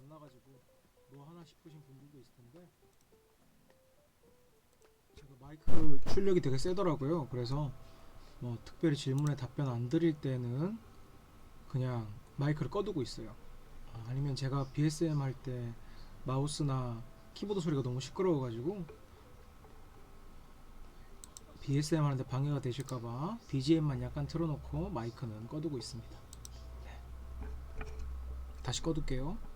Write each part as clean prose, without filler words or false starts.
안 나가지고 뭐 하나 싶으신 분들도 있을 텐데, 제가 마이크 출력이 되게 세더라고요. 그래서 뭐 특별히 질문에 답변 안 드릴 때는 그냥 마이크를 꺼두고 있어요. 아니면 제가 BSM 할 때 마우스나 키보드 소리가 너무 시끄러워가지고 BSM 하는데 방해가 되실까봐 BGM만 약간 틀어놓고 마이크는 꺼두고 있습니다. 다시 꺼둘게요.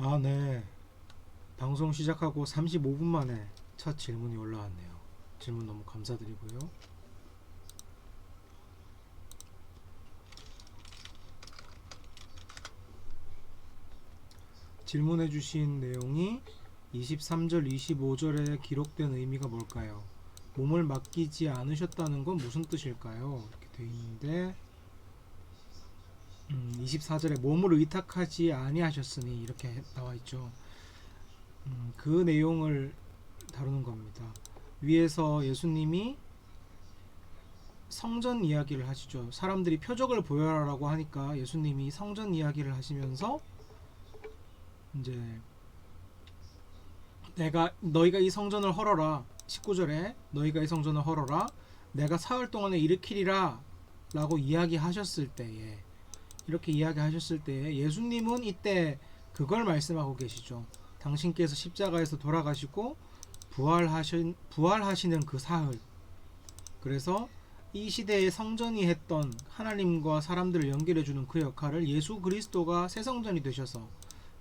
아, 네. 방송 시작하고 35분 만에 첫 질문이 올라왔네요. 질문 너무 감사드리고요. 질문해주신 내용이 23절, 25절에 기록된 의미가 뭘까요? 몸을 맡기지 않으셨다는 건 무슨 뜻일까요? 이렇게 되어 있는데 24절에 몸을 의탁하지 아니하셨으니 이렇게 나와 있죠. 그 내용을 다루는 겁니다. 위에서 예수님이 성전 이야기를 하시죠. 사람들이 표적을 보여라라고 하니까 예수님이 성전 이야기를 하시면서 이제 너희가 이 성전을 헐어라. 19절에 너희가 이 성전을 헐어라. 내가 사흘 동안에 일으키리라 라고 이야기하셨을 때에, 이렇게 이야기하셨을 때에 예수님은 이때 그걸 말씀하고 계시죠. 당신께서 십자가에서 돌아가시고 부활하시는 그 사흘, 그래서 이 시대의 성전이 했던 하나님과 사람들을 연결해주는 그 역할을 예수 그리스도가 새 성전이 되셔서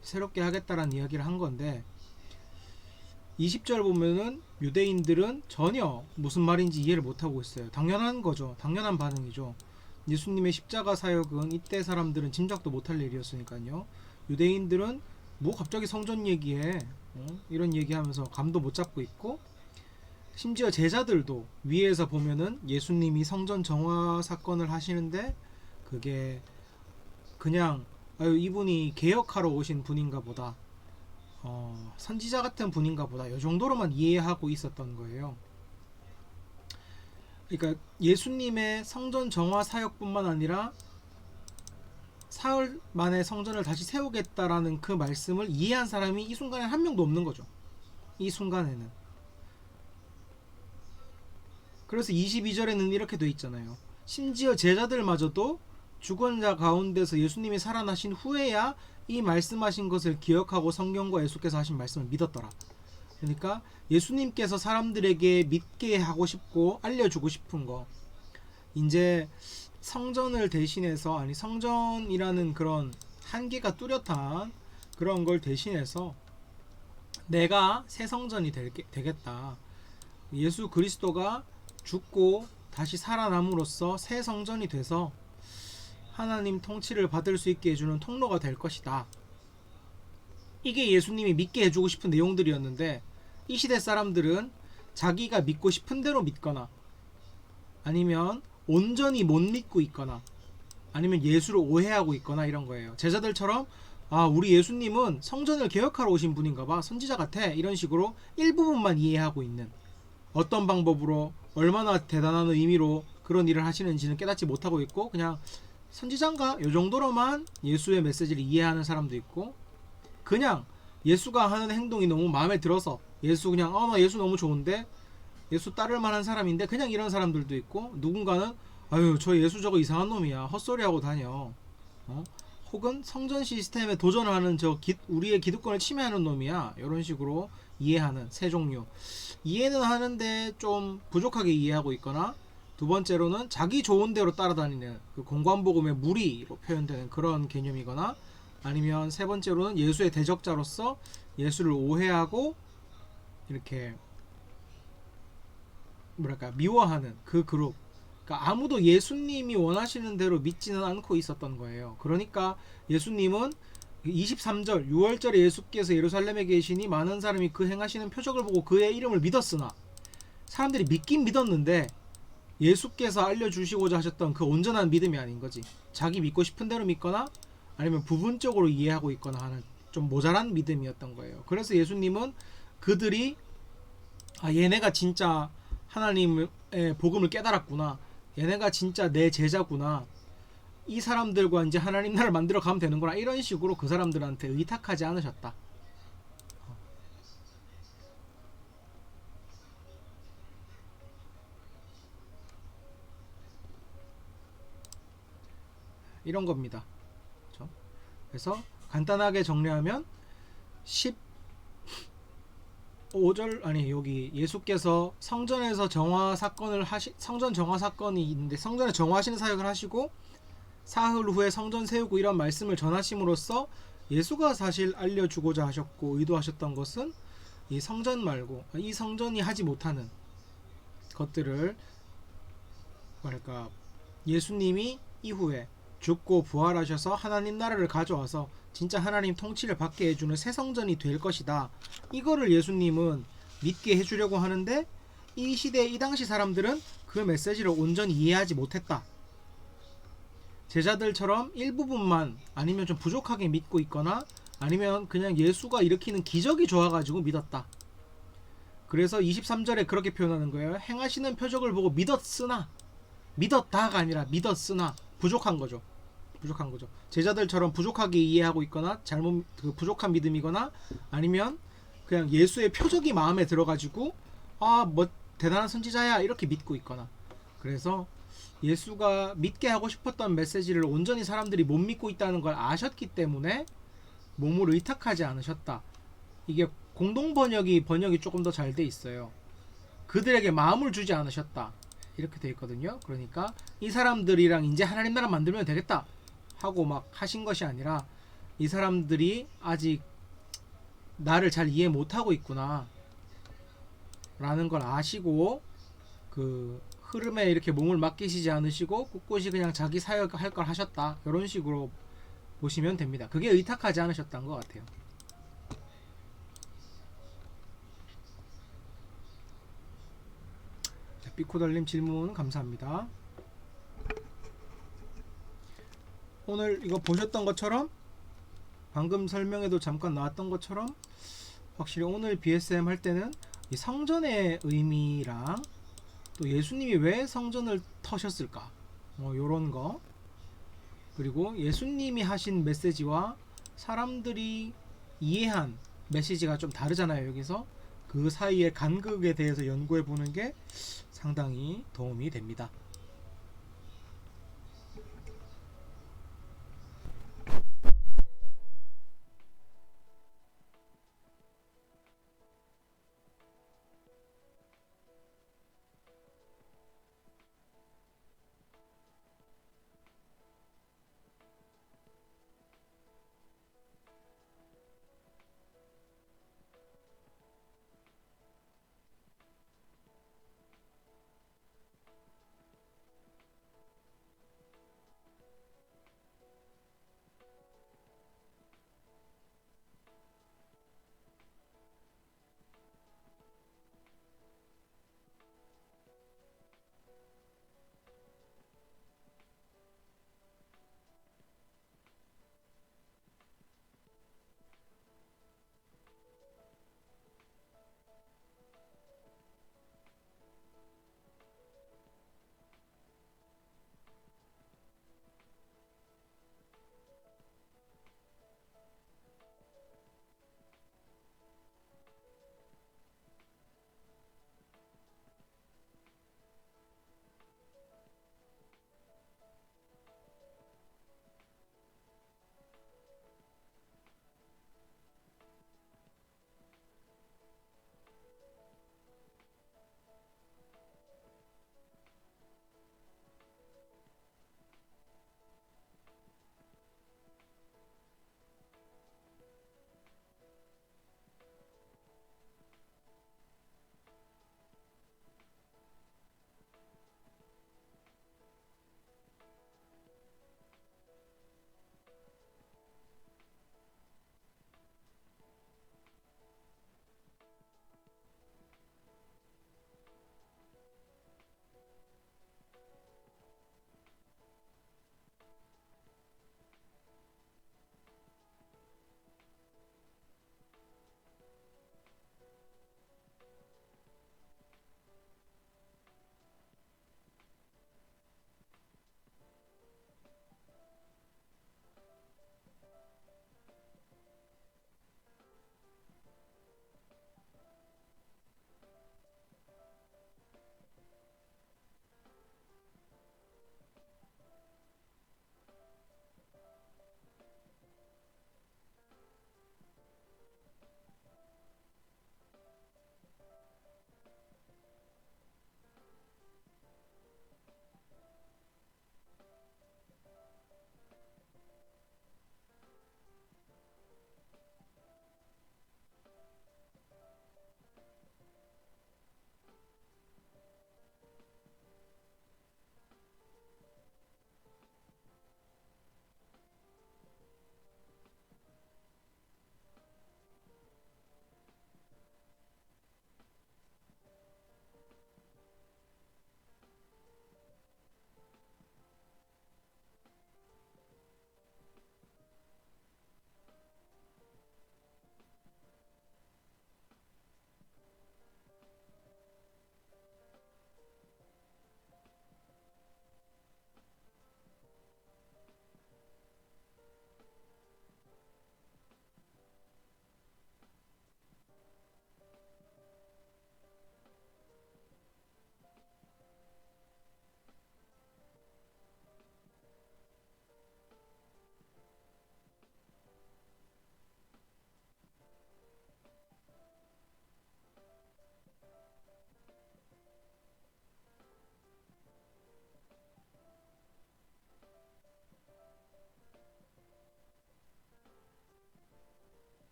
새롭게 하겠다라는 이야기를 한 건데, 20절 보면은 유대인들은 전혀 무슨 말인지 이해를 못하고 있어요. 당연한 거죠. 당연한 반응이죠. 예수님의 십자가 사역은 이때 사람들은 짐작도 못할 일이었으니까요. 유대인들은 뭐 갑자기 성전 얘기해, 이런 얘기하면서 감도 못 잡고 있고, 심지어 제자들도 위에서 보면은 예수님이 성전 정화 사건을 하시는데 그게 그냥 이분이 개혁하러 오신 분인가 보다, 선지자 같은 분인가 보다, 이 정도로만 이해하고 있었던 거예요. 그러니까 예수님의 성전 정화 사역뿐만 아니라 사흘 만에 성전을 다시 세우겠다라는 그 말씀을 이해한 사람이 이 순간에 한 명도 없는 거죠. 이 순간에는. 그래서 22절에는 이렇게 돼 있잖아요. 심지어 제자들마저도 죽은 자 가운데서 예수님이 살아나신 후에야 이 말씀하신 것을 기억하고 성경과 예수께서 하신 말씀을 믿었더라. 그러니까 예수님께서 사람들에게 믿게 하고 싶고 알려주고 싶은 거, 이제 성전을 대신해서, 아니 성전이라는 그런 한계가 뚜렷한 그런 걸 대신해서 내가 새 성전이 되겠다. 예수 그리스도가 죽고 다시 살아남으로써 새 성전이 돼서 하나님 통치를 받을 수 있게 해주는 통로가 될 것이다. 이게 예수님이 믿게 해주고 싶은 내용들이었는데, 이 시대 사람들은 자기가 믿고 싶은 대로 믿거나 아니면 온전히 못 믿고 있거나 아니면 예수를 오해하고 있거나 이런 거예요. 제자들처럼 아 우리 예수님은 성전을 개혁하러 오신 분인가봐, 선지자 같아, 이런 식으로 일부분만 이해하고 있는, 어떤 방법으로 얼마나 대단한 의미로 그런 일을 하시는지는 깨닫지 못하고 있고 그냥 선지자인가 요 정도로만 예수의 메시지를 이해하는 사람도 있고, 그냥 예수가 하는 행동이 너무 마음에 들어서 예수 그냥 나 예수 너무 좋은데 예수 따를 만한 사람인데 그냥 이런 사람들도 있고, 누군가는 아유 저 예수 저거 이상한 놈이야 헛소리하고 다녀, 어? 혹은 성전 시스템에 도전하는 우리의 기득권을 침해하는 놈이야, 이런 식으로 이해하는 세 종류. 이해는 하는데 좀 부족하게 이해하고 있거나, 두 번째로는 자기 좋은 대로 따라다니는 그 공관복음의 무리로 표현되는 그런 개념이거나, 아니면 세 번째로는 예수의 대적자로서 예수를 오해하고 이렇게 뭐랄까 미워하는 그 그룹. 그러니까 아무도 예수님이 원하시는 대로 믿지는 않고 있었던 거예요. 그러니까 예수님은 23절 6월절에 예수께서 예루살렘에 계시니 많은 사람이 그 행하시는 표적을 보고 그의 이름을 믿었으나, 사람들이 믿긴 믿었는데 예수께서 알려주시고자 하셨던 그 온전한 믿음이 아닌 거지. 자기 믿고 싶은 대로 믿거나 아니면 부분적으로 이해하고 있거나 하는 좀 모자란 믿음이었던 거예요. 그래서 예수님은 그들이 얘네가 진짜 하나님의 복음을 깨달았구나, 얘네가 진짜 내 제자구나, 이 사람들과 이제 하나님 나라를 만들어 가면 되는구나, 이런 식으로 그 사람들한테 의탁하지 않으셨다. 이런 겁니다. 그렇죠? 그래서 간단하게 정리하면 15절 아니 여기 예수께서 성전에서 성전 정화 사건이 있는데 성전에 정화하시는 사역을 하시고 사흘 후에 성전 세우고 이런 말씀을 전하심으로써 예수가 사실 알려주고자 하셨고 의도하셨던 것은 이 성전 말고 이 성전이 하지 못하는 것들을 뭐랄까 예수님이 이후에 죽고 부활하셔서 하나님 나라를 가져와서 진짜 하나님 통치를 받게 해주는 새 성전이 될 것이다. 이거를 예수님은 믿게 해주려고 하는데 이 시대 이 당시 사람들은 그 메시지를 온전히 이해하지 못했다. 제자들처럼 일부분만 아니면 좀 부족하게 믿고 있거나 아니면 그냥 예수가 일으키는 기적이 좋아가지고 믿었다. 그래서 23절에 그렇게 표현하는 거예요. 행하시는 표적을 보고 믿었으나, 믿었다가 아니라 믿었으나 부족한 거죠. 부족한 거죠. 제자들처럼 부족하게 이해하고 있거나 부족한 믿음이거나 아니면 그냥 예수의 표적이 마음에 들어가지고 뭐 대단한 선지자야 이렇게 믿고 있거나. 그래서 예수가 믿게 하고 싶었던 메시지를 온전히 사람들이 못 믿고 있다는 걸 아셨기 때문에 몸을 의탁하지 않으셨다. 이게 공동 번역이 조금 더 잘 돼 있어요. 그들에게 마음을 주지 않으셨다. 이렇게 돼 있거든요. 그러니까 이 사람들이랑 이제 하나님 나라 만들면 되겠다 하고 막 하신 것이 아니라 이 사람들이 아직 나를 잘 이해 못하고 있구나 라는 걸 아시고 그 흐름에 이렇게 몸을 맡기시지 않으시고 꿋꿋이 그냥 자기 사역할 걸 하셨다, 이런 식으로 보시면 됩니다. 그게 의탁하지 않으셨던 것 같아요. 삐코달님 질문 감사합니다. 오늘 이거 보셨던 것처럼 방금 설명에도 잠깐 나왔던 것처럼 확실히 오늘 BSM 할 때는 이 성전의 의미랑 또 예수님이 왜 성전을 터셨을까 요런 거, 그리고 예수님이 하신 메시지와 사람들이 이해한 메시지가 좀 다르잖아요. 여기서 그 사이의 간극에 대해서 연구해 보는 게 상당히 도움이 됩니다.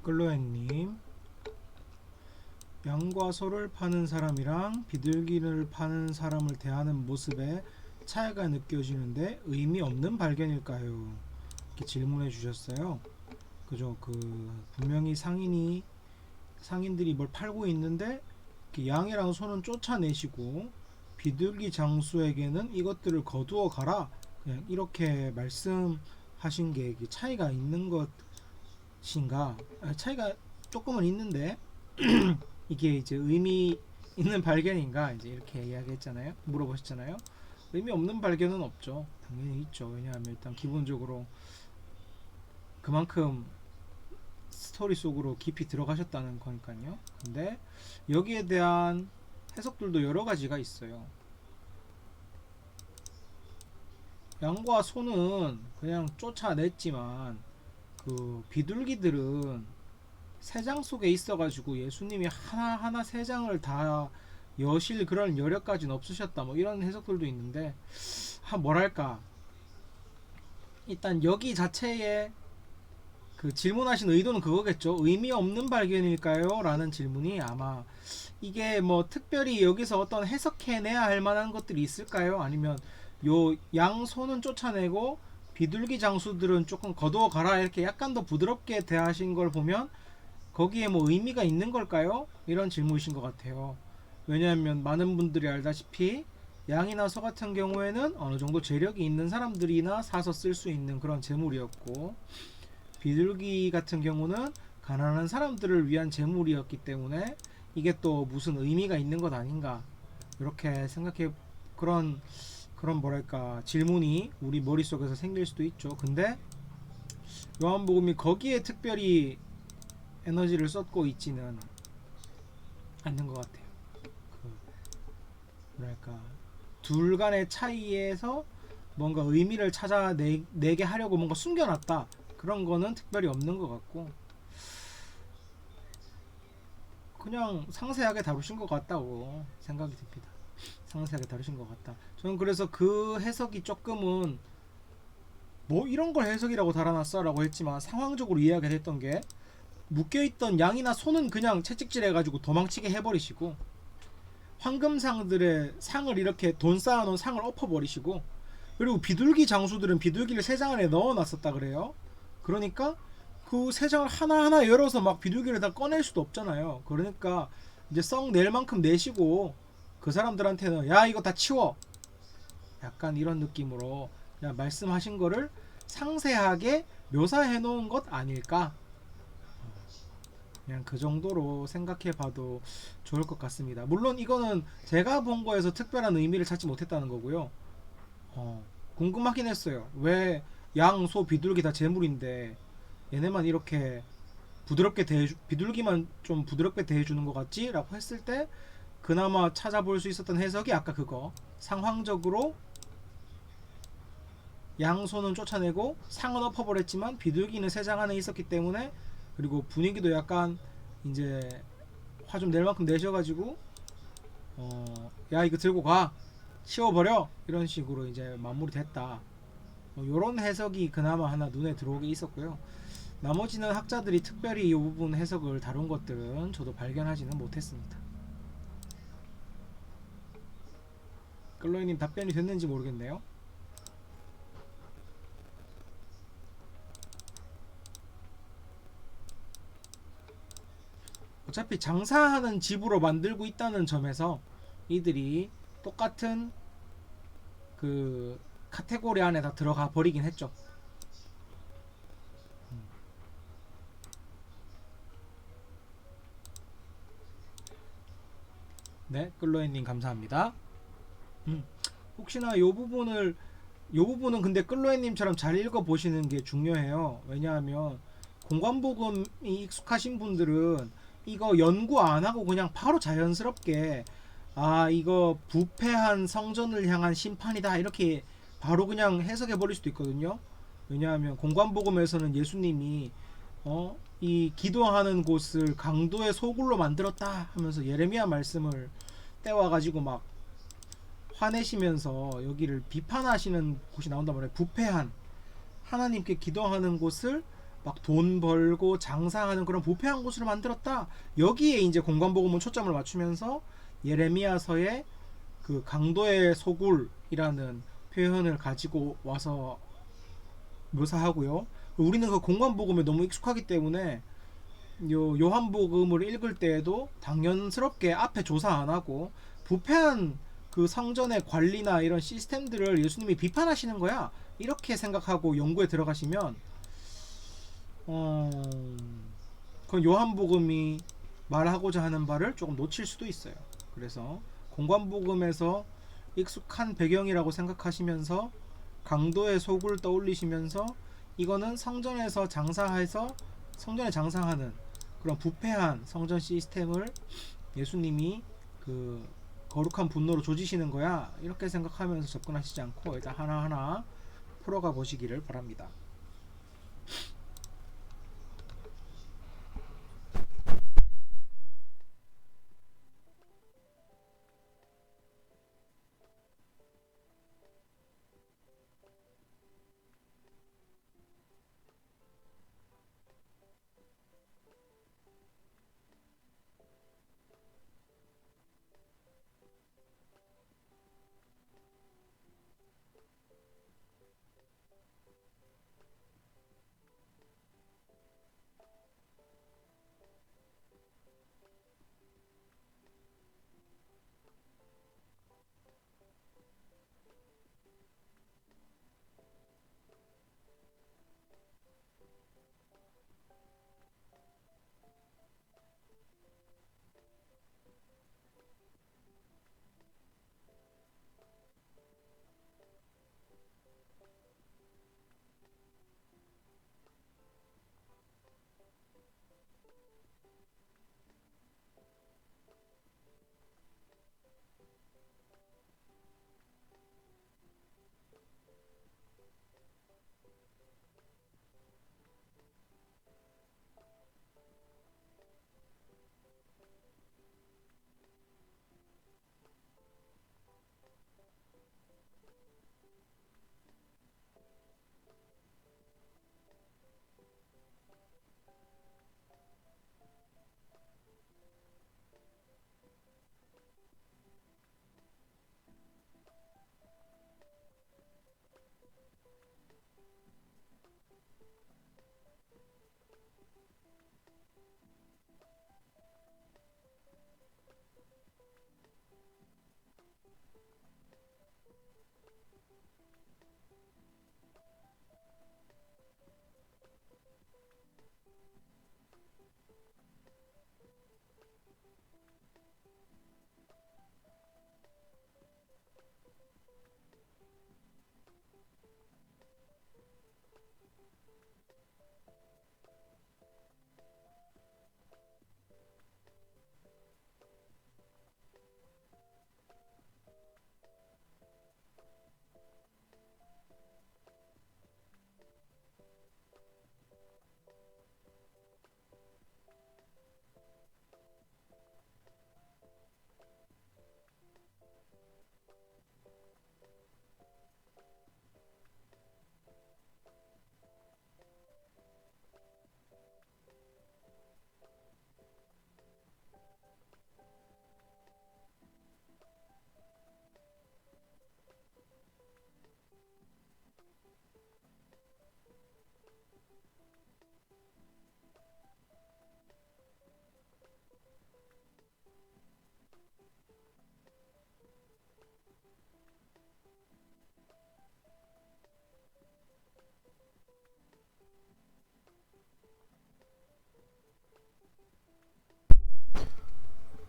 끌로엔님, 양과 소를 파는 사람이랑 비둘기를 파는 사람을 대하는 모습에 차이가 느껴지는데 의미 없는 발견일까요? 이렇게 질문해 주셨어요. 그죠? 분명히 상인들이 뭘 팔고 있는데 양이랑 소는 쫓아내시고 비둘기 장수에게는 이것들을 거두어 가라, 그냥 이렇게 말씀하신 게 차이가 있는 것인가? 차이가 조금은 있는데 이게 이제 의미 있는 발견인가, 이제 이렇게 이야기했잖아요. 물어보셨잖아요. 의미 없는 발견은 없죠. 당연히 있죠. 왜냐하면 일단 기본적으로 그만큼 스토리 속으로 깊이 들어가셨다는 거니까요. 근데 여기에 대한 해석들도 여러 가지가 있어요. 양과 소는 그냥 쫓아냈지만 비둘기들은 세장 속에 있어가지고 예수님이 하나하나 세 장을 다 여실 그런 여력까지는 없으셨다, 뭐 이런 해석들도 있는데, 뭐랄까, 일단 여기 자체에 질문하신 의도는 그거겠죠. 의미 없는 발견일까요? 라는 질문이 아마 이게 뭐 특별히 여기서 어떤 해석해내야 할 만한 것들이 있을까요? 아니면 요 양손은 쫓아내고 비둘기 장수들은 조금 거두어 가라, 이렇게 약간 더 부드럽게 대하신 걸 보면 거기에 뭐 의미가 있는 걸까요? 이런 질문이신 것 같아요. 왜냐하면 많은 분들이 알다시피 양이나 소 같은 경우에는 어느 정도 재력이 있는 사람들이나 사서 쓸 수 있는 그런 재물이었고, 비둘기 같은 경우는 가난한 사람들을 위한 재물이었기 때문에 이게 또 무슨 의미가 있는 것 아닌가, 이렇게 생각해, 그런 뭐랄까 질문이 우리 머릿속에서 생길 수도 있죠. 근데 요한복음이 거기에 특별히 에너지를 쏟고 있지는 않는 것 같아요. 뭐랄까 둘 간의 차이에서 뭔가 의미를 찾아내게 하려고 뭔가 숨겨놨다, 그런 거는 특별히 없는 것 같고, 그냥 상세하게 다루신 것 같다고 생각이 듭니다. 상세하게 다루신 것 같다. 저는 그래서 그 해석이 조금은 뭐 이런 걸 해석이라고 달아놨어 라고 했지만, 상황적으로 이해하게 됐던 게, 묶여있던 양이나 소는 그냥 채찍질 해가지고 도망치게 해버리시고, 황금상들의 상을 이렇게 돈 쌓아놓은 상을 엎어버리시고, 그리고 비둘기 장수들은 비둘기를 세 장 안에 넣어놨었다 그래요. 그러니까 그 세 장을 하나하나 열어서 막 비둘기를 다 꺼낼 수도 없잖아요. 그러니까 이제 썩 낼 만큼 내시고 그 사람들한테는 야 이거 다 치워, 약간 이런 느낌으로 그냥 말씀하신 거를 상세하게 묘사해 놓은 것 아닐까, 그냥 그 정도로 생각해 봐도 좋을 것 같습니다. 물론 이거는 제가 본 거에서 특별한 의미를 찾지 못했다는 거고요. 궁금하긴 했어요. 왜 양, 소, 비둘기 다 재물인데 얘네만 이렇게 비둘기만 좀 부드럽게 대해주는 것 같지? 라고 했을 때 그나마 찾아볼 수 있었던 해석이 아까 그거, 상황적으로 양손은 쫓아내고 상은 엎어버렸지만 비둘기는 세 장 안에 있었기 때문에, 그리고 분위기도 약간 이제 화 좀 낼 만큼 내셔가지고 야 이거 들고 가, 치워버려, 이런 식으로 이제 마무리됐다, 요런 해석이 그나마 하나 눈에 들어오게 있었고요. 나머지는 학자들이 특별히 이 부분 해석을 다룬 것들은 저도 발견하지는 못했습니다. 끌로이님 답변이 됐는지 모르겠네요. 어차피 장사하는 집으로 만들고 있다는 점에서 이들이 똑같은 카테고리 안에 다 들어가 버리긴 했죠. 네, 끌로엔님 감사합니다. 혹시나 요 부분은 근데 끌로엔님처럼 잘 읽어보시는 게 중요해요. 왜냐하면 공관복음이 익숙하신 분들은 이거 연구 안 하고 그냥 바로 자연스럽게 이거 부패한 성전을 향한 심판이다, 이렇게 바로 그냥 해석해 버릴 수도 있거든요. 왜냐하면 공관복음에서는 예수님이 이 기도하는 곳을 강도의 소굴로 만들었다 하면서 예레미야 말씀을 떼와가지고 막 화내시면서 여기를 비판하시는 곳이 나온단 말이에요. 부패한, 하나님께 기도하는 곳을 막 돈 벌고 장사하는 그런 부패한 곳으로 만들었다. 여기에 이제 공관복음은 초점을 맞추면서 예레미야서의 그 강도의 소굴이라는 표현을 가지고 와서 묘사하고요. 우리는 그 공관복음에 너무 익숙하기 때문에 요한복음을 읽을 때에도 당연스럽게 앞에 조사 안 하고 부패한 그 성전의 관리나 이런 시스템들을 예수님이 비판하시는 거야. 이렇게 생각하고 연구에 들어가시면 어, 그 요한복음이 말하고자 하는 바를 조금 놓칠 수도 있어요. 그래서 공관복음에서 익숙한 배경이라고 생각하시면서 강도의 속을 떠올리시면서 이거는 성전에서 장사해서 성전에 장사하는 그런 부패한 성전 시스템을 예수님이 그 거룩한 분노로 조지시는 거야. 이렇게 생각하면서 접근하시지 않고 일단 하나하나 풀어가 보시기를 바랍니다.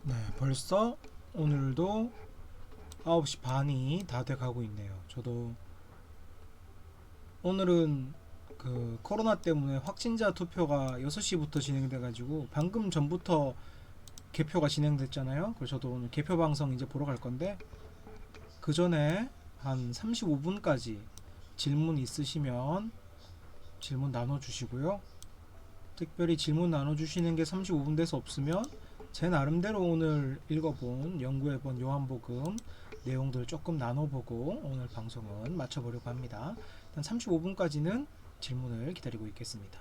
네, 벌써 오늘도 9시 반이 다 돼가고 있네요. 저도 오늘은 그 코로나 때문에 확진자 투표가 6시부터 진행돼가지고 방금 전부터 개표가 진행됐잖아요. 그래서 저도 오늘 개표 방송 이제 보러 갈 건데 그 전에 한 35분까지 질문 있으시면 질문 나눠주시고요. 특별히 질문 나눠주시는 게 35분 돼서 없으면 제 나름대로 오늘 읽어본 연구해본 요한복음 내용들 조금 나눠보고 오늘 방송은 마쳐보려고 합니다. 일단 35분까지는 질문을 기다리고 있겠습니다.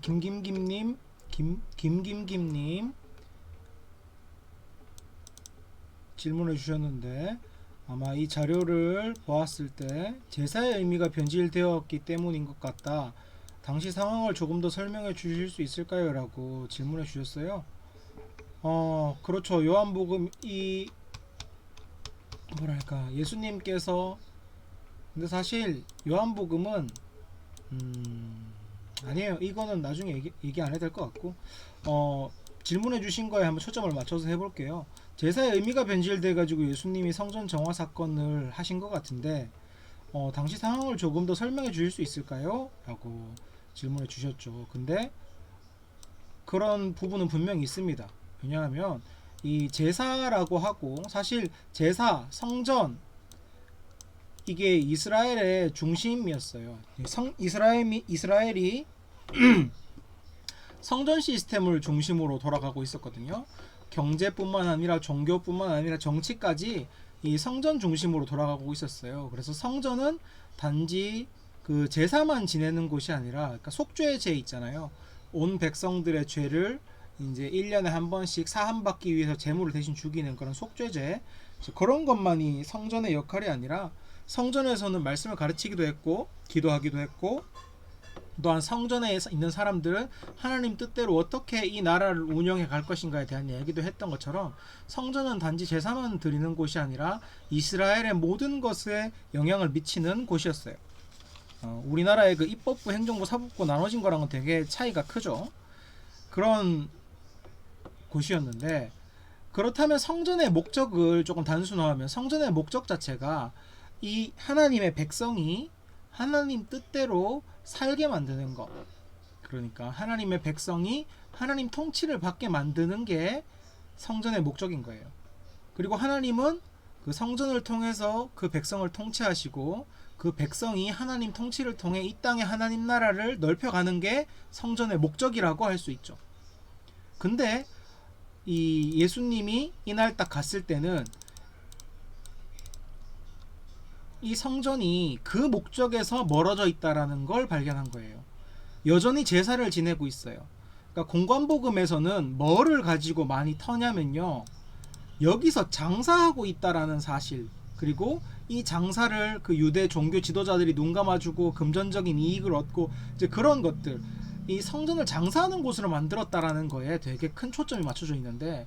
김김김님 질문해 주셨는데, 아마 이 자료를 보았을 때 제사의 의미가 변질되었기 때문인 것 같다. 당시 상황을 조금 더 설명해 주실 수 있을까요? 라고 질문해 주셨어요. 그렇죠. 요한복음 이 뭐랄까 예수님께서, 근데 사실 요한복음은 아니에요. 이거는 나중에 얘기 안 해도 될 것 같고, 질문해 주신 거에 한번 초점을 맞춰서 해볼게요. 제사의 의미가 변질돼 가지고 예수님이 성전 정화 사건을 하신 것 같은데, 당시 상황을 조금 더 설명해 주실 수 있을까요? 라고 질문해 주셨죠. 근데 그런 부분은 분명히 있습니다. 왜냐하면 이 제사라고 하고, 사실 제사, 성전, 이게 이스라엘의 중심이었어요. 이스라엘이 성전 시스템을 중심으로 돌아가고 있었거든요. 경제뿐만 아니라 종교뿐만 아니라 정치까지 이 성전 중심으로 돌아가고 있었어요. 그래서 성전은 단지 그 제사만 지내는 곳이 아니라, 그러니까 속죄제 있잖아요. 온 백성들의 죄를 이제 1년에 한 번씩 사함받기 위해서 제물을 대신 죽이는 그런 속죄제, 그런 것만이 성전의 역할이 아니라, 성전에서는 말씀을 가르치기도 했고 기도하기도 했고, 또한 성전에 있는 사람들은 하나님 뜻대로 어떻게 이 나라를 운영해 갈 것인가에 대한 얘기도 했던 것처럼, 성전은 단지 제사만 드리는 곳이 아니라 이스라엘의 모든 것에 영향을 미치는 곳이었어요. 우리나라의 그 입법부, 행정부, 사법부 나눠진 거랑은 되게 차이가 크죠. 그런 곳이었는데, 그렇다면 성전의 목적을 조금 단순화하면, 성전의 목적 자체가 이 하나님의 백성이 하나님 뜻대로 살게 만드는 것, 그러니까 하나님의 백성이 하나님 통치를 받게 만드는 게 성전의 목적인 거예요. 그리고 하나님은 그 성전을 통해서 그 백성을 통치하시고, 그 백성이 하나님 통치를 통해 이 땅의 하나님 나라를 넓혀가는 게 성전의 목적이라고 할 수 있죠. 근데 이 예수님이 이날 딱 갔을 때는 이 성전이 그 목적에서 멀어져 있다라는 걸 발견한 거예요. 여전히 제사를 지내고 있어요. 그러니까 공관복음에서는 뭐를 가지고 많이 터냐면요, 여기서 장사하고 있다라는 사실, 그리고 이 장사를 그 유대 종교 지도자들이 눈 감아주고 금전적인 이익을 얻고, 이제 그런 것들, 이 성전을 장사하는 곳으로 만들었다라는 거에 되게 큰 초점이 맞춰져 있는데,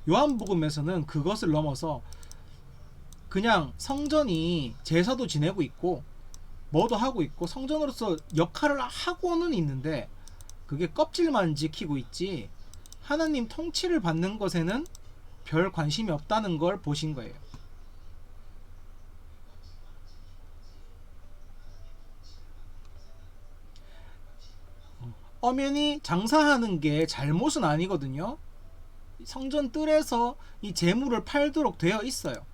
요한복음에서는 그것을 넘어서 그냥 성전이 제사도 지내고 있고 뭐도 하고 있고 성전으로서 역할을 하고는 있는데, 그게 껍질만 지키고 있지 하나님 통치를 받는 것에는 별 관심이 없다는 걸 보신 거예요. 엄연히 장사하는 게 잘못은 아니거든요. 성전 뜰에서 이 재물을 팔도록 되어 있어요.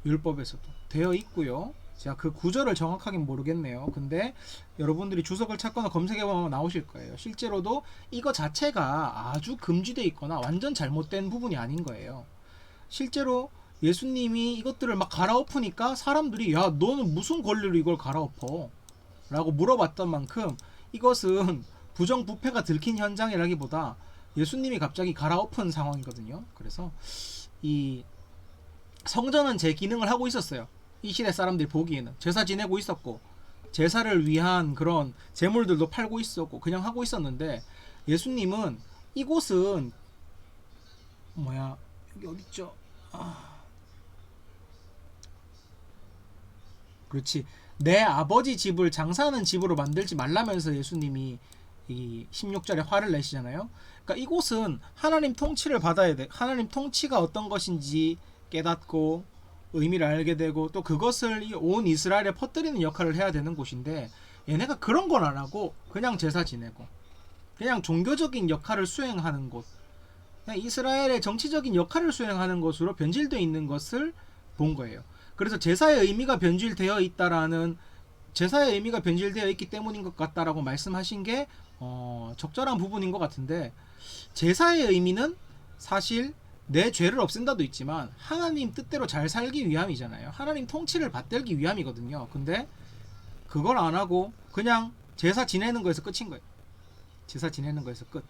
율법에서도 되어 있고요. 제가 그 구절을 정확하게 모르겠네요. 근데 여러분들이 주석을 찾거나 검색해보면 나오실 거예요. 실제로도 이거 자체가 아주 금지되어 있거나 완전 잘못된 부분이 아닌 거예요. 실제로 예수님이 이것들을 막 갈아엎으니까 사람들이, 야, 너는 무슨 권리로 이걸 갈아엎어? 라고 물어봤던 만큼, 이것은 부정부패가 들킨 현장이라기보다 예수님이 갑자기 갈아엎은 상황이거든요. 그래서 이 성전은 제 기능을 하고 있었어요. 이 시대 사람들이 보기에는 제사 지내고 있었고, 제사를 위한 그런 제물들도 팔고 있었고, 그냥 하고 있었는데, 예수님은 이곳은 여기 어딨죠? 그렇지, 내 아버지 집을 장사하는 집으로 만들지 말라면서 예수님이 이 16절에 화를 내시잖아요. 그러니까 이곳은 하나님 통치를 받아야 돼. 하나님 통치가 어떤 것인지 깨닫고 의미를 알게 되고, 또 그것을 온 이스라엘에 퍼뜨리는 역할을 해야 되는 곳인데, 얘네가 그런 걸 안 하고 그냥 제사 지내고 그냥 종교적인 역할을 수행하는 곳, 그냥 이스라엘의 정치적인 역할을 수행하는 것으로 변질되어 있는 것을 본 거예요. 그래서 제사의 의미가 변질되어 있다라는, 제사의 의미가 변질되어 있기 때문인 것 같다라고 말씀하신 게 적절한 부분인 것 같은데, 제사의 의미는 사실 내 죄를 없앤다도 있지만 하나님 뜻대로 잘 살기 위함이잖아요. 하나님 통치를 받들기 위함이거든요. 근데 그걸 안 하고 그냥 제사 지내는 거에서 끝인 거예요. 제사 지내는 거에서 끝.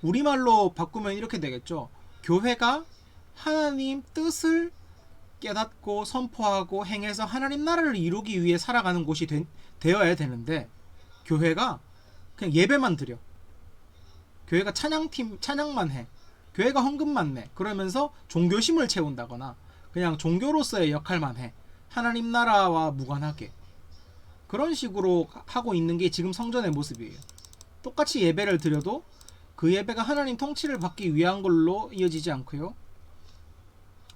우리말로 바꾸면 이렇게 되겠죠. 교회가 하나님 뜻을 깨닫고 선포하고 행해서 하나님 나라를 이루기 위해 살아가는 곳이 되어야 되는데, 교회가 그냥 예배만 드려. 교회가 찬양만 해. 교회가 헌금만 내. 그러면서 종교심을 채운다거나 그냥 종교로서의 역할만 해. 하나님 나라와 무관하게. 그런 식으로 하고 있는 게 지금 성전의 모습이에요. 똑같이 예배를 드려도 그 예배가 하나님 통치를 받기 위한 걸로 이어지지 않고요.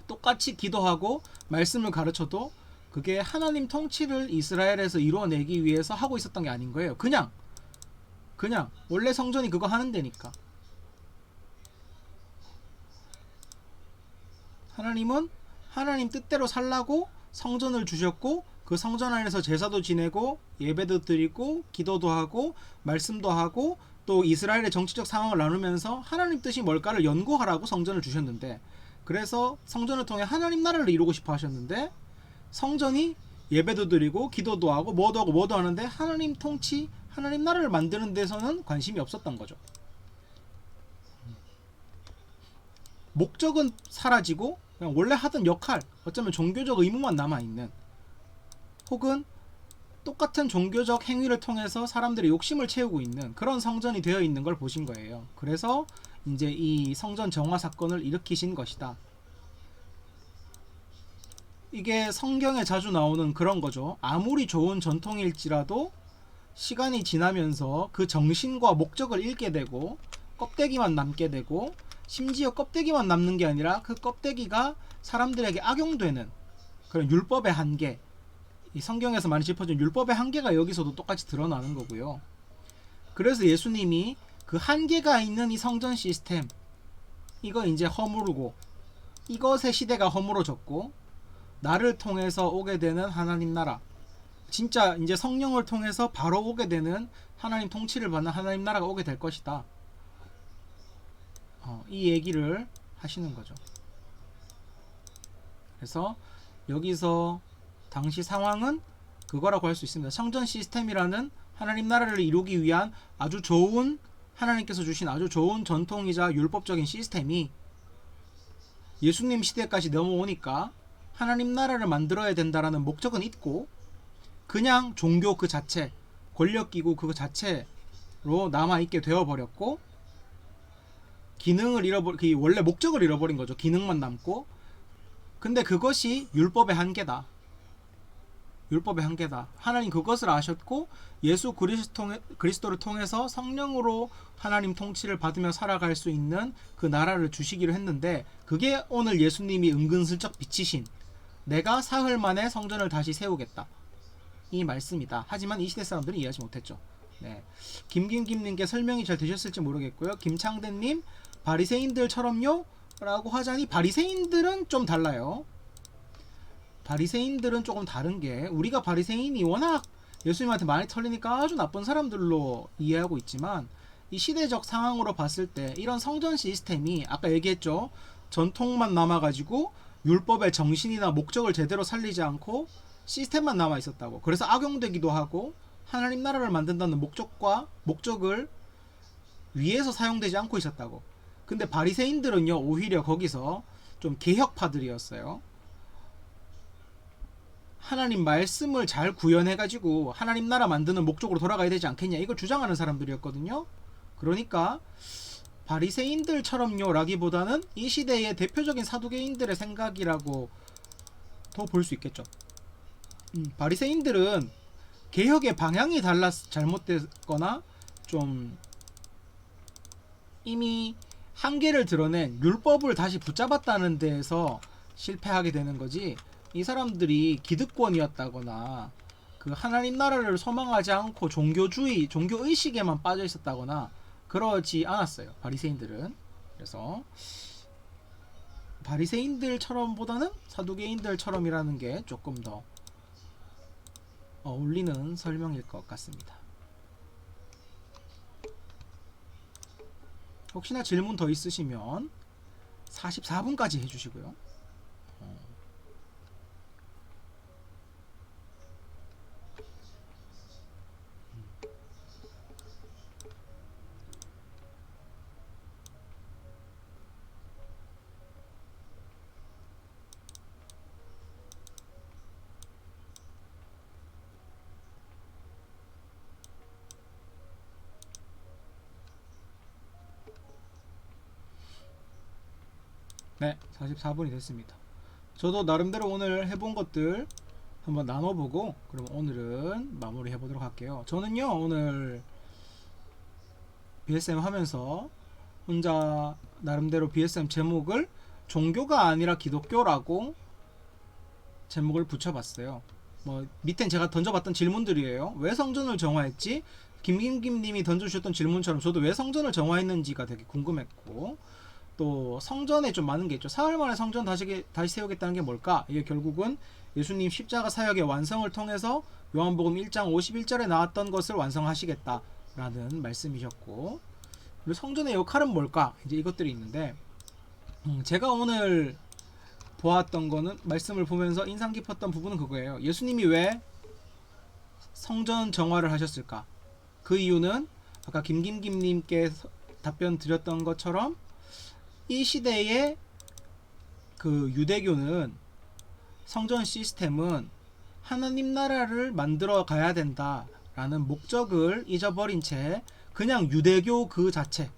똑같이 기도하고 말씀을 가르쳐도 그게 하나님 통치를 이스라엘에서 이루어내기 위해서 하고 있었던 게 아닌 거예요. 그냥 원래 성전이 그거 하는 데니까. 하나님은 하나님 뜻대로 살라고 성전을 주셨고, 그 성전 안에서 제사도 지내고 예배도 드리고 기도도 하고 말씀도 하고 또 이스라엘의 정치적 상황을 나누면서 하나님 뜻이 뭘까를 연구하라고 성전을 주셨는데, 그래서 성전을 통해 하나님 나라를 이루고 싶어 하셨는데, 성전이 예배도 드리고 기도도 하고 뭐도 하는데 하나님 통치, 하나님 나라를 만드는 데서는 관심이 없었던 거죠. 목적은 사라지고 그냥 원래 하던 역할, 어쩌면 종교적 의무만 남아있는, 혹은 똑같은 종교적 행위를 통해서 사람들의 욕심을 채우고 있는 그런 성전이 되어 있는 걸 보신 거예요. 그래서 이제 이 성전 정화 사건을 일으키신 것이다. 이게 성경에 자주 나오는 그런 거죠. 아무리 좋은 전통일지라도 시간이 지나면서 그 정신과 목적을 잃게 되고 껍데기만 남게 되고, 심지어 껍데기만 남는 게 아니라 그 껍데기가 사람들에게 악용되는 그런 율법의 한계, 이 성경에서 많이 짚어준 율법의 한계가 여기서도 똑같이 드러나는 거고요. 그래서 예수님이 그 한계가 있는 이 성전 시스템, 이거 이제 허무르고 이것의 시대가 허물어졌고 나를 통해서 오게 되는 하나님 나라, 진짜 이제 성령을 통해서 바로 오게 되는 하나님 통치를 받는 하나님 나라가 오게 될 것이다. 이 얘기를 하시는 거죠. 그래서 여기서 당시 상황은 그거라고 할 수 있습니다. 성전 시스템이라는 하나님 나라를 이루기 위한 아주 좋은, 하나님께서 주신 아주 좋은 전통이자 율법적인 시스템이 예수님 시대까지 넘어오니까 하나님 나라를 만들어야 된다라는 목적은 있고, 그냥 종교 그 자체, 권력기구 그 자체로 남아있게 되어버렸고, 기능을 원래 목적을 잃어버린 거죠. 기능만 남고. 근데 그것이 율법의 한계다. 율법의 한계다. 하나님 그것을 아셨고 예수 그리스도를 통해서 성령으로 하나님 통치를 받으며 살아갈 수 있는 그 나라를 주시기로 했는데, 그게 오늘 예수님이 은근슬쩍 비치신 내가 사흘 만에 성전을 다시 세우겠다, 이 말씀이다. 하지만 이 시대 사람들은 이해하지 못했죠. 네. 김김김님께 설명이 잘 되셨을지 모르겠고요. 김창대님, 바리새인들처럼요? 라고 하자니 바리새인들은 좀 달라요. 바리새인들은 조금 다른 게, 우리가 바리새인이 워낙 예수님한테 많이 털리니까 아주 나쁜 사람들로 이해하고 있지만, 이 시대적 상황으로 봤을 때 이런 성전 시스템이 아까 얘기했죠. 전통만 남아가지고 율법의 정신이나 목적을 제대로 살리지 않고 시스템만 남아 있었다고. 그래서 악용되기도 하고 하나님 나라를 만든다는 목적을 위해서 사용되지 않고 있었다고. 근데 바리새인들은요, 오히려 거기서 좀 개혁파들이었어요. 하나님 말씀을 잘 구현해가지고 하나님 나라 만드는 목적으로 돌아가야 되지 않겠냐, 이걸 주장하는 사람들이었거든요. 그러니까 바리새인들처럼요 라기보다는 이 시대의 대표적인 사두개인들의 생각이라고 더 볼 수 있겠죠. 바리새인들은 개혁의 방향이 잘못됐거나 좀 이미 한계를 드러낸 율법을 다시 붙잡았다는 데에서 실패하게 되는 거지, 이 사람들이 기득권이었다거나 그 하나님 나라를 소망하지 않고 종교주의, 종교의식에만 빠져 있었다거나 그러지 않았어요, 바리새인들은. 그래서 바리새인들처럼 보다는 사두개인들처럼이라는 게 조금 더 어울리는 설명일 것 같습니다. 혹시나 질문 더 있으시면 44분까지 해주시고요. 네, 44분이 됐습니다. 저도 나름대로 오늘 해본 것들 한번 나눠보고 그럼 오늘은 마무리 해보도록 할게요. 저는요 오늘 BSM 하면서 혼자 나름대로 BSM 제목을 종교가 아니라 기독교라고 제목을 붙여봤어요. 뭐 밑엔 제가 던져봤던 질문들이에요. 왜 성전을 정화했지? 김김김님이 던져주셨던 질문처럼 저도 왜 성전을 정화했는지가 되게 궁금했고, 또 성전에 좀 많은 게 있죠. 사흘 만에 성전 다시 세우겠다는 게 뭘까? 이게 결국은 예수님 십자가 사역의 완성을 통해서 요한복음 1장 51절에 나왔던 것을 완성하시겠다라는 말씀이셨고, 그리고 성전의 역할은 뭘까? 이제 이것들이 있는데, 제가 오늘 보았던 거는, 말씀을 보면서 인상 깊었던 부분은 그거예요. 예수님이 왜 성전 정화를 하셨을까? 그 이유는 아까 김김김님께 답변 드렸던 것처럼 이 시대의 그 유대교는 성전 시스템은 하나님 나라를 만들어 가야 된다라는 목적을 잊어버린 채 그냥 유대교 그 자체,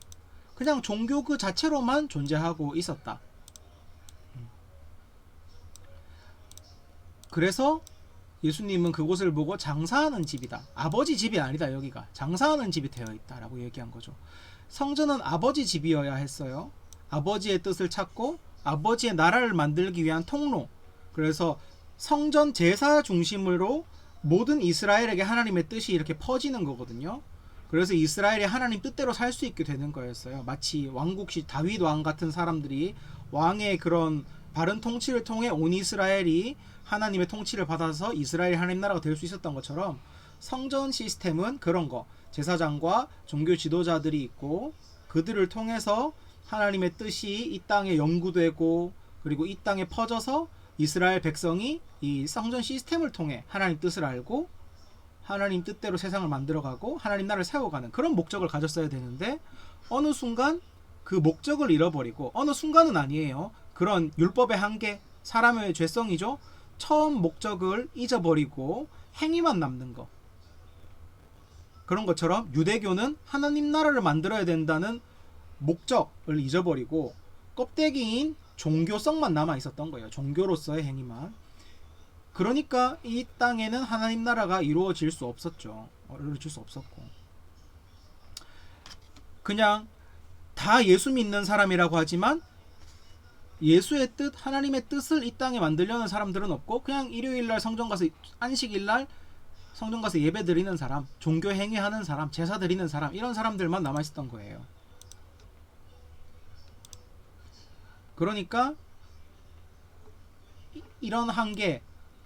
그냥 종교 그 자체로만 존재하고 있었다. 그래서 예수님은 그곳을 보고 장사하는 집이다. 아버지 집이 아니다. 여기가 장사하는 집이 되어 있다라고 얘기한 거죠. 성전은 아버지 집이어야 했어요. 아버지의 뜻을 찾고 아버지의 나라를 만들기 위한 통로. 그래서 성전 제사 중심으로 모든 이스라엘에게 하나님의 뜻이 이렇게 퍼지는 거거든요. 그래서 이스라엘이 하나님 뜻대로 살 수 있게 되는 거였어요. 마치 왕국시 다윗 왕 같은 사람들이 왕의 그런 바른 통치를 통해 온 이스라엘이 하나님의 통치를 받아서 이스라엘 하나님 나라가 될 수 있었던 것처럼 성전 시스템은 그런 거. 제사장과 종교 지도자들이 있고 그들을 통해서 하나님의 뜻이 이 땅에 연구되고 그리고 이 땅에 퍼져서 이스라엘 백성이 이 성전 시스템을 통해 하나님 뜻을 알고 하나님 뜻대로 세상을 만들어가고 하나님 나라를 세워가는 그런 목적을 가졌어야 되는데 어느 순간 그 목적을 잃어버리고, 어느 순간은 아니에요. 그런 율법의 한계, 사람의 죄성이죠. 처음 목적을 잊어버리고 행위만 남는 거. 그런 것처럼 유대교는 하나님 나라를 만들어야 된다는 목적을 잊어버리고 껍데기인 종교성만 남아 있었던 거예요. 종교로서의 행위만. 그러니까 이 땅에는 하나님 나라가 이루어질 수 없었죠. 이루어질 수 없었고, 그냥 다 예수 믿는 사람이라고 하지만 예수의 뜻, 하나님의 뜻을 이 땅에 만들려는 사람들은 없고 그냥 일요일날 성전 가서, 안식일날 성전 가서 예배 드리는 사람, 종교 행위하는 사람, 제사 드리는 사람, 이런 사람들만 남아있었던 거예요. 그러니까 이런 한계,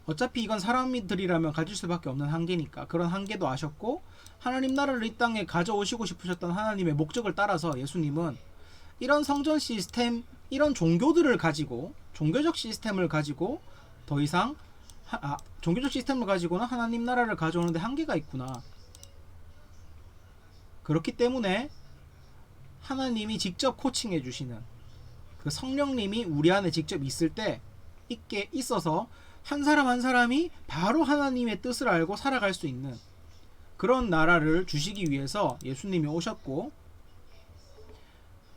어차피 이건 사람들이라면 가질 수밖에 없는 한계니까 그런 한계도 아셨고, 하나님 나라를 이 땅에 가져오시고 싶으셨던 하나님의 목적을 따라서 예수님은 이런 성전 시스템, 이런 종교들을 가지고, 종교적 시스템을 가지고 더 이상 종교적 시스템을 가지고는 하나님 나라를 가져오는데 한계가 있구나. 그렇기 때문에 하나님이 직접 코칭해 주시는 그 성령님이 우리 안에 직접 있을 때 있게 있어서 한 사람 한 사람이 바로 하나님의 뜻을 알고 살아갈 수 있는 그런 나라를 주시기 위해서 예수님이 오셨고,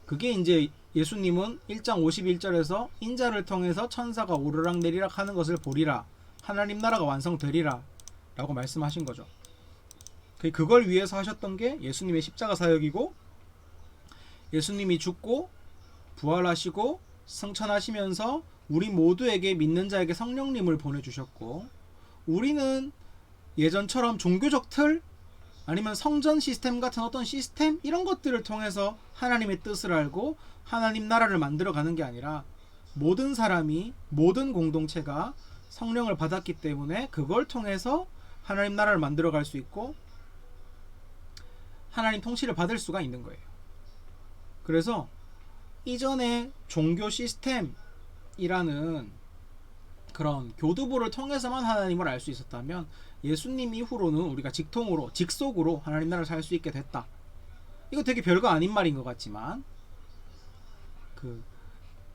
그게 이제 예수님은 1장 51절에서 인자를 통해서 천사가 오르락 내리락 하는 것을 보리라, 하나님 나라가 완성되리라 라고 말씀하신 거죠. 그걸 위해서 하셨던 게 예수님의 십자가 사역이고, 예수님이 죽고 부활하시고 승천하시면서 우리 모두에게, 믿는 자에게 성령님을 보내주셨고, 우리는 예전처럼 종교적 틀 아니면 성전 시스템 같은 어떤 시스템, 이런 것들을 통해서 하나님의 뜻을 알고 하나님 나라를 만들어가는 게 아니라 모든 사람이, 모든 공동체가 성령을 받았기 때문에 그걸 통해서 하나님 나라를 만들어갈 수 있고 하나님 통치를 받을 수가 있는 거예요. 그래서 이전에 종교 시스템이라는 그런 교두보를 통해서만 하나님을 알 수 있었다면 예수님 이후로는 우리가 직통으로, 직속으로 하나님 나라를 살 수 있게 됐다. 이거 되게 별거 아닌 말인 것 같지만,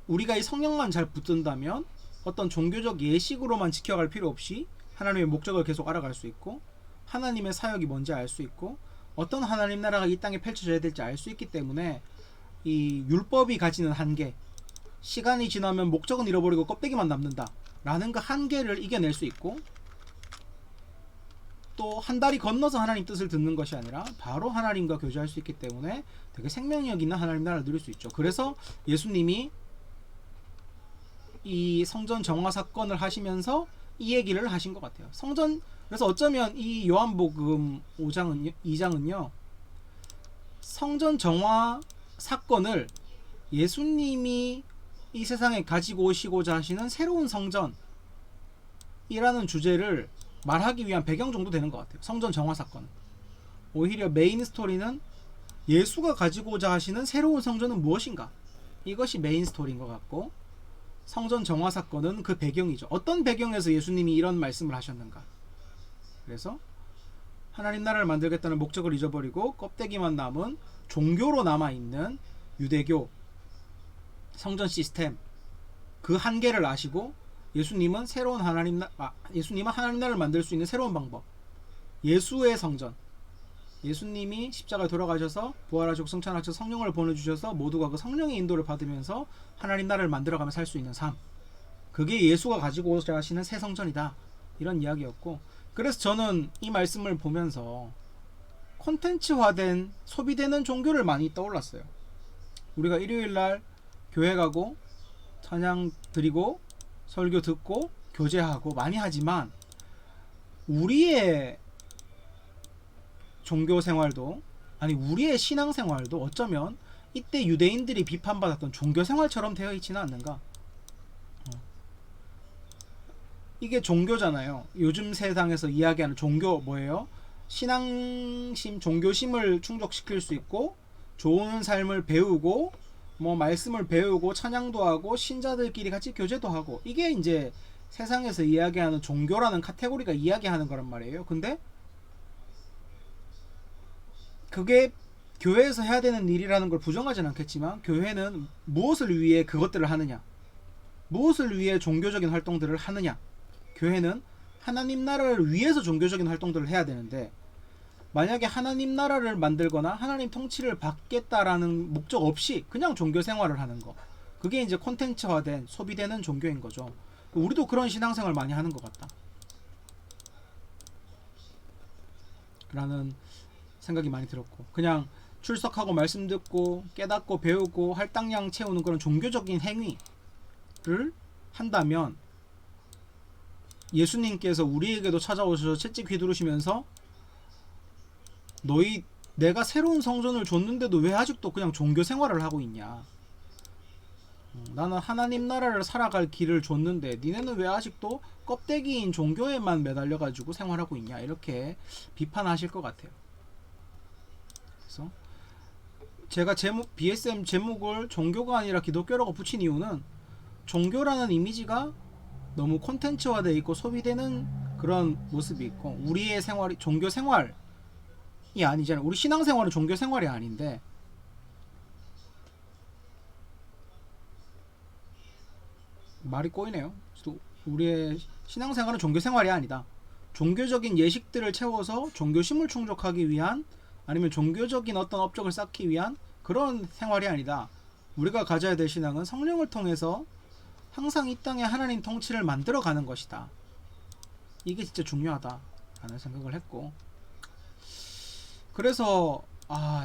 우리가 이 성령만 잘 붙든다면 어떤 종교적 예식으로만 지켜갈 필요 없이 하나님의 목적을 계속 알아갈 수 있고, 하나님의 사역이 뭔지 알 수 있고, 어떤 하나님 나라가 이 땅에 펼쳐져야 될지 알 수 있기 때문에 이 율법이 가지는 한계, 시간이 지나면 목적은 잃어버리고 껍데기만 남는다 라는 그 한계를 이겨낼 수 있고, 또 한 달이 건너서 하나님 뜻을 듣는 것이 아니라 바로 하나님과 교제할 수 있기 때문에 되게 생명력 있는 하나님 나라를 누릴 수 있죠. 그래서 예수님이 이 성전 정화 사건을 하시면서 이 얘기를 하신 것 같아요. 그래서 어쩌면 이 요한복음 2장은요 성전 정화 사건을 예수님이 이 세상에 가지고 오시고자 하시는 새로운 성전이라는 주제를 말하기 위한 배경 정도 되는 것 같아요. 성전 정화 사건. 오히려 메인 스토리는 예수가 가지고자 하시는 새로운 성전은 무엇인가, 이것이 메인 스토리인 것 같고, 성전 정화 사건은 그 배경이죠. 어떤 배경에서 예수님이 이런 말씀을 하셨는가. 그래서 하나님 나라를 만들겠다는 목적을 잊어버리고 껍데기만 남은 종교로 남아있는 유대교 성전 시스템, 그 한계를 아시고 예수님은 예수님은 하나님 나라를 만들 수 있는 새로운 방법, 예수의 성전, 예수님이 십자가에 돌아가셔서 부활하시고 승천하셔서 성령을 보내주셔서 모두가 그 성령의 인도를 받으면서 하나님 나라를 만들어가며 살 수 있는 삶, 그게 예수가 가지고 오셔야 하시는 새 성전이다, 이런 이야기였고, 그래서 저는 이 말씀을 보면서 콘텐츠화된 소비되는 종교를 많이 떠올랐어요. 우리가 일요일날 교회 가고 찬양 드리고 설교 듣고 교제하고 많이 하지만 우리의 종교 생활도, 아니 우리의 신앙 생활도 어쩌면 이때 유대인들이 비판받았던 종교 생활처럼 되어 있지는 않는가. 이게 종교잖아요. 요즘 세상에서 이야기하는 종교 뭐예요? 신앙심, 종교심을 충족시킬 수 있고 좋은 삶을 배우고 뭐 말씀을 배우고 찬양도 하고 신자들끼리 같이 교제도 하고, 이게 이제 세상에서 이야기하는 종교라는 카테고리가 이야기하는 거란 말이에요. 근데 그게 교회에서 해야 되는 일이라는 걸 부정하진 않겠지만, 교회는 무엇을 위해 그것들을 하느냐, 무엇을 위해 종교적인 활동들을 하느냐, 교회는 하나님 나라를 위해서 종교적인 활동들을 해야 되는데, 만약에 하나님 나라를 만들거나 하나님 통치를 받겠다라는 목적 없이 그냥 종교 생활을 하는 거, 그게 이제 콘텐츠화된 소비되는 종교인 거죠. 우리도 그런 신앙생활 많이 하는 것 같다 라는 생각이 많이 들었고, 그냥 출석하고 말씀 듣고 깨닫고 배우고 할당량 채우는 그런 종교적인 행위를 한다면, 예수님께서 우리에게도 찾아오셔서 채찍 휘두르시면서 너희 내가 새로운 성전을 줬는데도 왜 아직도 그냥 종교 생활을 하고 있냐, 나는 하나님 나라를 살아갈 길을 줬는데 니네는 왜 아직도 껍데기인 종교에만 매달려 가지고 생활하고 있냐, 이렇게 비판하실 것 같아요. 그래서 제가 BSM 제목을 종교가 아니라 기독교라고 붙인 이유는, 종교라는 이미지가 너무 콘텐츠화되어 있고 소비되는 그런 모습이 있고, 우리의 생활이 종교 생활이 아니잖아요. 우리 신앙생활은 종교 생활이 아닌데, 말이 꼬이네요. 우리의 신앙생활은 종교 생활이 아니다. 종교적인 예식들을 채워서 종교심을 충족하기 위한, 아니면 종교적인 어떤 업적을 쌓기 위한 그런 생활이 아니다. 우리가 가져야 될 신앙은 성령을 통해서 항상 이 땅에 하나님 통치를 만들어가는 것이다. 이게 진짜 중요하다라는 생각을 했고, 그래서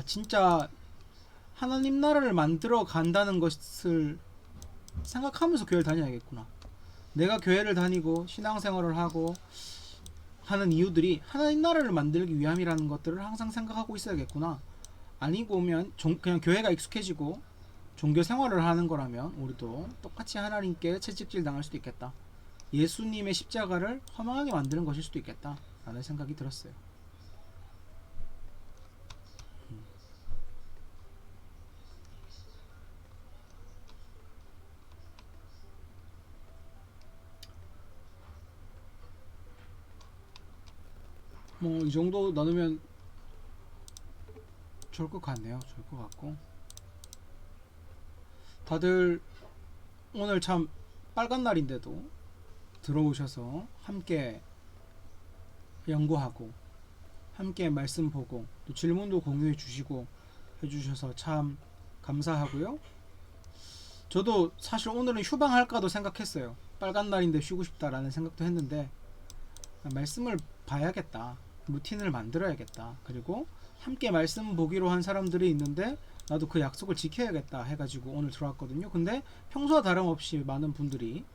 진짜 하나님 나라를 만들어 간다는 것을 생각하면서 교회를 다녀야겠구나. 내가 교회를 다니고 신앙생활을 하고 하는 이유들이 하나님 나라를 만들기 위함이라는 것들을 항상 생각하고 있어야겠구나. 아니고면 그냥 교회가 익숙해지고 종교 생활을 하는 거라면 우리도 똑같이 하나님께 채찍질 당할 수도 있겠다. 예수님의 십자가를 허망하게 만드는 것일 수도 있겠다 라는 생각이 들었어요. 뭐 이 정도 나누면 좋을 것 같네요. 좋을 것 같고, 다들 오늘 참 빨간 날인데도 들어오셔서 함께 연구하고 함께 말씀 보고 또 질문도 공유해 주시고 해주셔서 참 감사하고요. 저도 사실 오늘은 휴방할까도 생각했어요. 빨간 날인데 쉬고 싶다라는 생각도 했는데 말씀을 봐야겠다. 루틴을 만들어야겠다. 그리고 함께 말씀 보기로 한 사람들이 있는데 나도 그 약속을 지켜야겠다 해가지고 오늘 들어왔거든요. 근데 평소와 다름없이 많은 분들이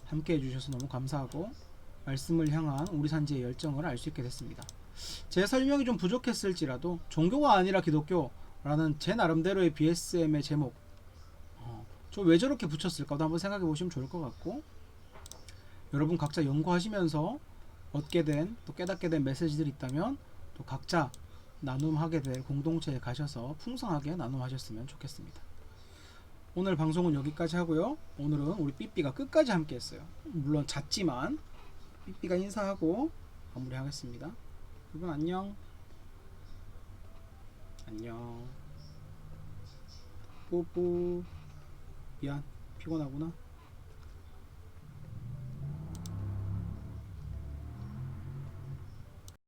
함께 해주셔서 너무 감사하고 말씀을 향한 우리 산지의 열정을 알 수 있게 됐습니다. 제 설명이 좀 부족했을지라도 종교가 아니라 기독교라는 제 나름대로의 BSM의 제목, 저 왜 저렇게 붙였을까도 한번 생각해 보시면 좋을 것 같고, 여러분 각자 연구하시면서 얻게 된 또 깨닫게 된 메시지들이 있다면 또 각자 나눔하게 될 공동체에 가셔서 풍성하게 나눔하셨으면 좋겠습니다. 오늘 방송은 여기까지 하고요. 오늘은 우리 삐삐가 끝까지 함께 했어요. 물론 잤지만 삐삐가 인사하고 마무리하겠습니다. 여러분 안녕. 안녕. 뿌뿌. 미안, 피곤하구나.